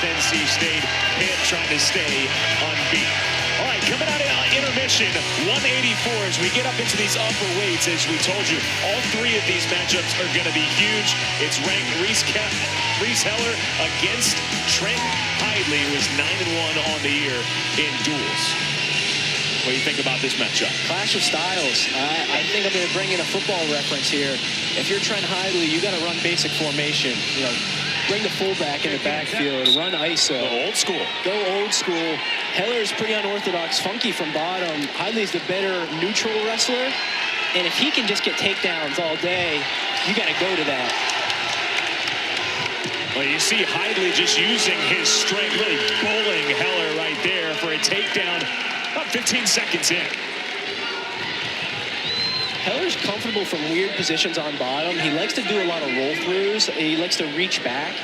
with NC State. Pitt trying to stay unbeat. All right, coming out of intermission, 184 as we get up into these upper weights. As we told you, all three of these matchups are going to be huge. It's ranked Reece Heller against Trent Hidlay, who is 9-1 on the year in duels. What do you think about this matchup? Clash of styles. I think I'm going to bring in a football reference here. If you're Trent Hidlay, you got to run basic formation. You know, bring the fullback in the backfield, run ISO. Go old school. Go old school. Heller's pretty unorthodox, funky from bottom. Hidlay's the better neutral wrestler. And if he can just get takedowns all day, you got to go to that. Well, you see Hidlay just using his strength, really bullying Heller right there for a takedown about 15 seconds in. Heller's comfortable from weird positions on bottom. He likes to do a lot of roll-throughs. He likes to reach back.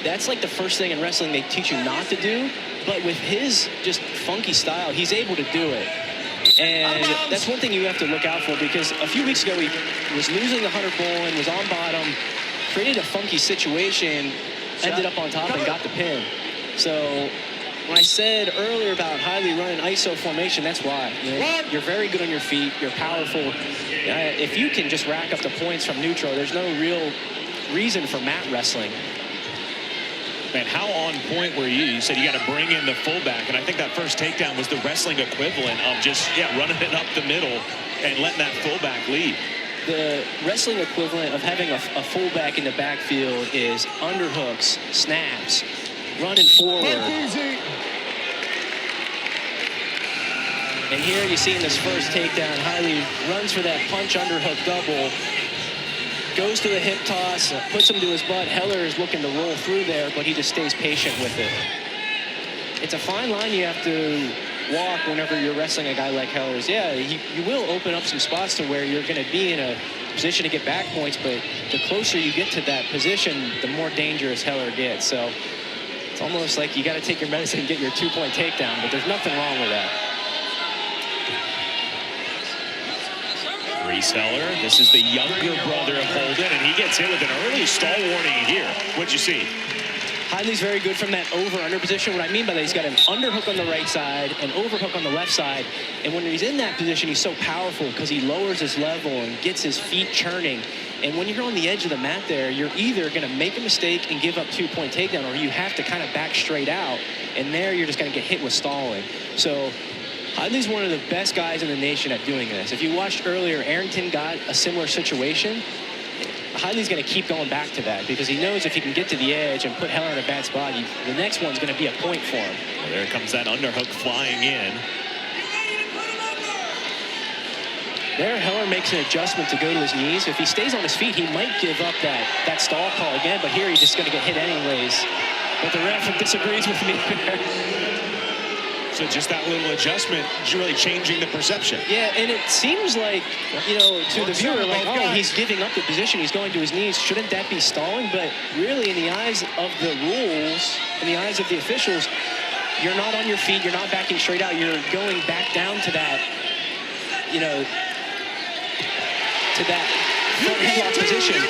That's like the first thing in wrestling they teach you not to do. But with his just funky style, he's able to do it. And that's one thing you have to look out for, because a few weeks ago he was losing the Hunter Bowling, was on bottom, created a funky situation, ended up on top and got the pin. So when I said earlier about Hidlay running ISO formation, that's why. You know, you're very good on your feet. You're powerful. If you can just rack up the points from neutral, there's no real reason for mat wrestling. Man, how on point were you? You said you got to bring in the fullback, and I think that first takedown was the wrestling equivalent of just, running it up the middle and letting that fullback lead. The wrestling equivalent of having a fullback in the backfield is underhooks, snaps, running forward. And here you see in this first takedown, Hidlay runs for that punch underhook double, goes to the hip toss, puts him to his butt. Heller is looking to roll through there, but he just stays patient with it. It's a fine line you have to walk whenever you're wrestling a guy like Heller's. Yeah, you will open up some spots to where you're going to be in a position to get back points, but the closer you get to that position, the more dangerous Heller gets. So it's almost like you got to take your medicine and get your two-point takedown, but there's nothing wrong with that. Reece Heller, this is the younger brother of Holden, and he gets hit with an early stall warning here. What'd you see? Hidlay's very good from that over-under position. What I mean by that, he's got an underhook on the right side, an overhook on the left side. And when he's in that position, he's so powerful because he lowers his level and gets his feet churning. And when you're on the edge of the mat there, you're either going to make a mistake and give up two-point takedown, or you have to kind of back straight out. And there, you're just going to get hit with stalling. So Hidlay's one of the best guys in the nation at doing this. If you watched earlier, Arrington got a similar situation. Hidlay's going to keep going back to that because he knows if he can get to the edge and put Heller in a bad spot, the next one's going to be a point for him. Well, there comes that underhook flying in. There, Heller makes an adjustment to go to his knees. If he stays on his feet, he might give up that stall call again, but here he's just going to get hit anyways. But the ref disagrees with me there. So just that little adjustment is really changing the perception. Yeah, and it seems like, to the viewer, like, oh, he's giving up the position, he's going to his knees. Shouldn't that be stalling? But really, in the eyes of the rules, in the eyes of the officials, you're not on your feet, you're not backing straight out, you're going back down to that, to that front headlock position.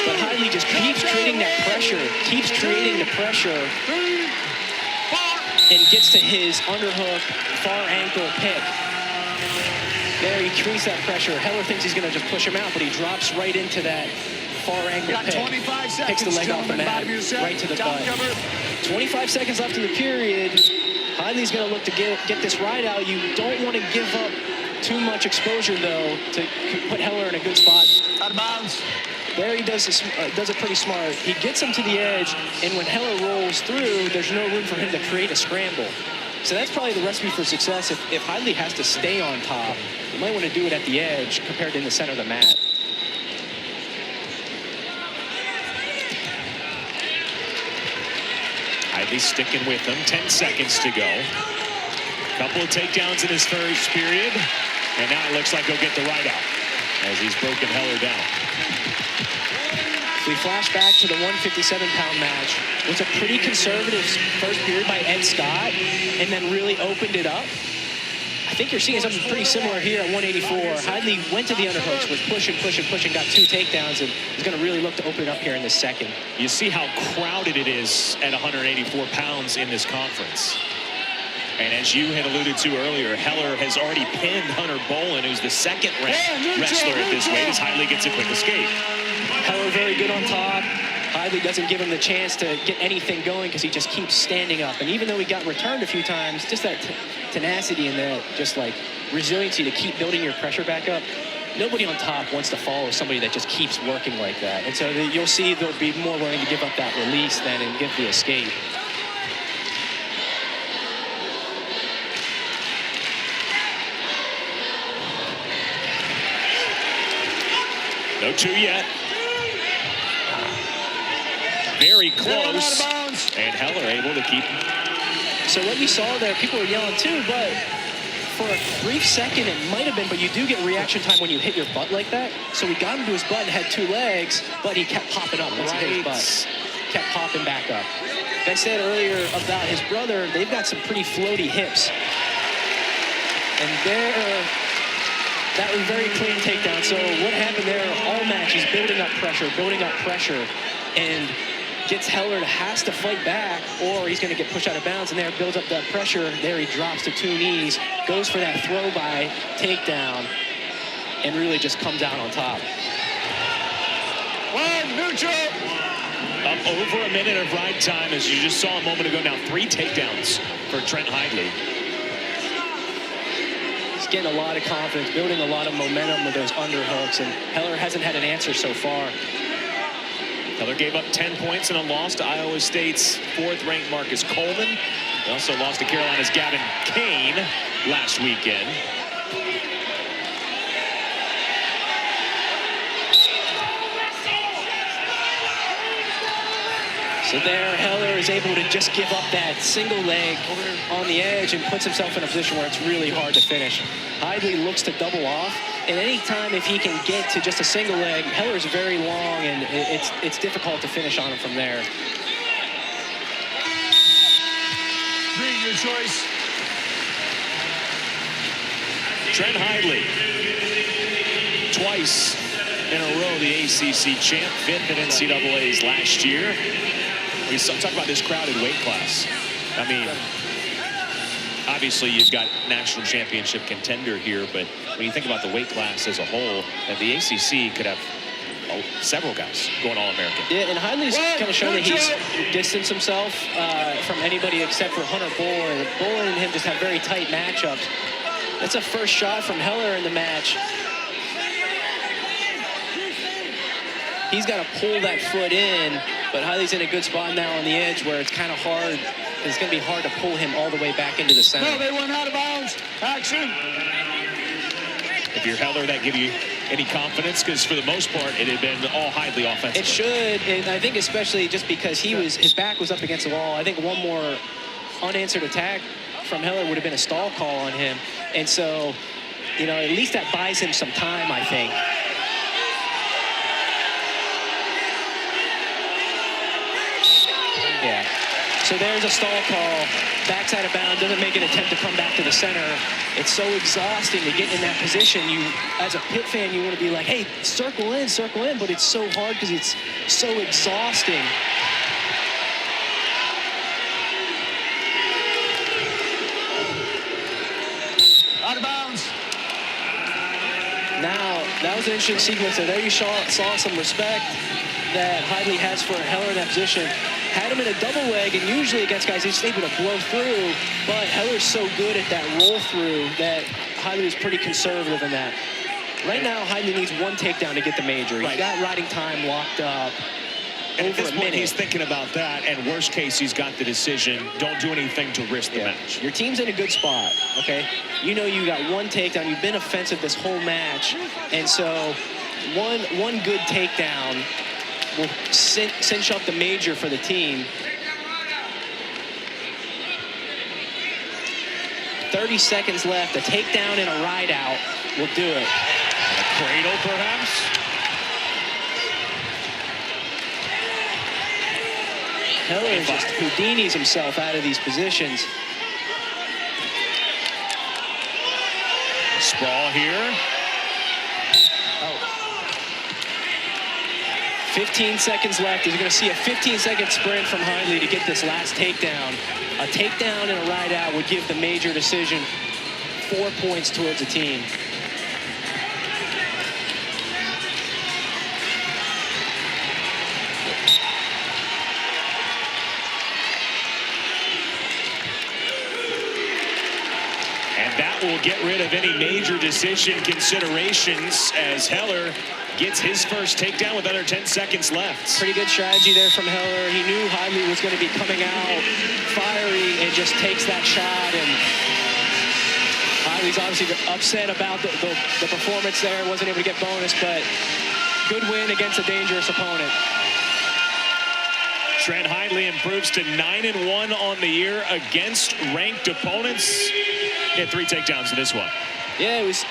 But Hidlay just keeps creating that pressure, keeps creating the pressure, and gets to his underhook, far ankle pick. There, he creates that pressure. Heller thinks he's going to just push him out, but he drops right into that far ankle pick. Picks the leg off the mat, right to the butt. 25 seconds left in the period. Hidlay's going to look to get this ride out. You don't want to give up too much exposure, though, to put Heller in a good spot. Out of bounds. There he does it pretty smart. He gets him to the edge, and when Heller rolls through, there's no room for him to create a scramble. So that's probably the recipe for success. If Hidlay has to stay on top, you might want to do it at the edge compared to in the center of the mat. Hidlay sticking with him. 10 seconds to go. Couple of takedowns in his first period, and now it looks like he'll get the right out as he's broken Heller down. If we flash back to the 157-pound match, it was a pretty conservative first period by Ed Scott, and then really opened it up. I I think you're seeing something pretty similar here at 184. Hidlay went to the underhooks, was pushing, got 2 takedowns, and is going to really look to open it up here in this second. You see how crowded it is at 184 pounds in this conference. And as you had alluded to earlier, Heller has already pinned Hunter Bolin, who's the second-ranked wrestler at this weight, as Hidlay gets a quick escape. Heller very good on top. Hidlay doesn't give him the chance to get anything going because he just keeps standing up. And even though he got returned a few times, just that tenacity and that just like resiliency to keep building your pressure back up. Nobody on top wants to follow somebody that just keeps working like that. And so you'll see they'll be more willing to give up that release than and give the escape. No 2 yet. Very close. And Heller able to keep. So what you saw there, people were yelling too, but for a brief second it might have been, but you do get reaction time when you hit your butt like that. So we got him to his butt and had 2 legs, but he kept popping up once he hit his butt. Kept popping back up. Like I said earlier about his brother, they've got some pretty floaty hips. And that was very clean takedown. So what happened there, all match, he's building up pressure, and gets Heller has to fight back, or he's going to get pushed out of bounds, and there builds up that pressure. There he drops to 2 knees, goes for that throw by takedown, and really just comes out on top. Neutral. Up over a minute of ride time, as you just saw a moment ago. Now 3 takedowns for Trent Hidlay. He's getting a lot of confidence, building a lot of momentum with those underhooks, and Heller hasn't had an answer so far. Heller gave up 10 points in a loss to Iowa State's 4th-ranked Marcus Coleman. He also lost to Carolina's Gavin Kane last weekend. So there, Heller is able to just give up that single leg on the edge and puts himself in a position where it's really hard to finish. Hidlay looks to double off, and anytime if he can get to just a single leg, Heller's very long, and it's difficult to finish on him from there. Reed, your choice. Trent Hidlay, twice in a row the ACC champ, 5th at NCAA's last year. We talk about this crowded weight class. I mean, obviously you've got national championship contender here, but when you think about the weight class as a whole, that the ACC could have several guys going All-American. Yeah, and Hidlay's kind of shown that he's distanced himself from anybody except for Hunter Bolin. Bolin and him just have very tight matchups. That's a first shot from Heller in the match. He's got to pull that foot in, but Hidlay's in a good spot now on the edge where it's kind of hard. It's going to be hard to pull him all the way back into the center. No, they went out of bounds. Action. If you're Heller, that give you any confidence? Because for the most part, it had been all Hidlay offensive. It should, and I think especially just because his back was up against the wall. I think one more unanswered attack from Heller would have been a stall call on him. And so, you know, at least that buys him some time, I think. Yeah. So there's a stall call. Backs out of bounds, doesn't make an attempt to come back to the center. It's so exhausting to get in that position. You, as a Pitt fan, you want to be like, hey, circle in, but it's so hard because it's so exhausting. Out of bounds. Now, that was an interesting sequence. So there you saw some respect that Hidlay has for Heller in that position. Had him in a double leg, and usually against guys, he's able to blow through, but Heller's so good at that roll through that Hidlay is pretty conservative in that. Right now, Hidlay needs one takedown to get the major. He's got riding time locked up. And at this over a point, minute. he's thinking about that, and worst case, he's got the decision. Don't do anything to risk the match. Your team's in a good spot, okay? You know you got one takedown. You've been offensive this whole match, and so one good takedown will cinch up the major for the team. 30 seconds left. A takedown and a ride out will do it. And a cradle, perhaps? Heller just Houdini's himself out of these positions. Sprawl here. 15 seconds left. You're going to see a 15-second sprint from Hidlay to get this last takedown. A takedown and a ride out would give the major decision 4 points towards the team. And that will get rid of any major decision considerations as Heller gets his first takedown with under 10 seconds left. Pretty good strategy there from Heller. He knew Hidlay was going to be coming out fiery and just takes that shot. And Hidlay's obviously upset about the performance there. Wasn't able to get bonus, but good win against a dangerous opponent. Trent Hidlay improves to 9-1 on the year against ranked opponents. He had 3 takedowns in this one. Yeah, it was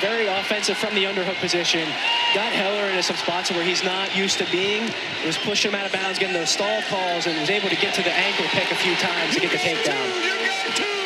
very offensive from the underhook position. Got Heller into some spots where he's not used to being. It was pushing him out of bounds, getting those stall calls, and was able to get to the ankle pick a few times to get the takedown.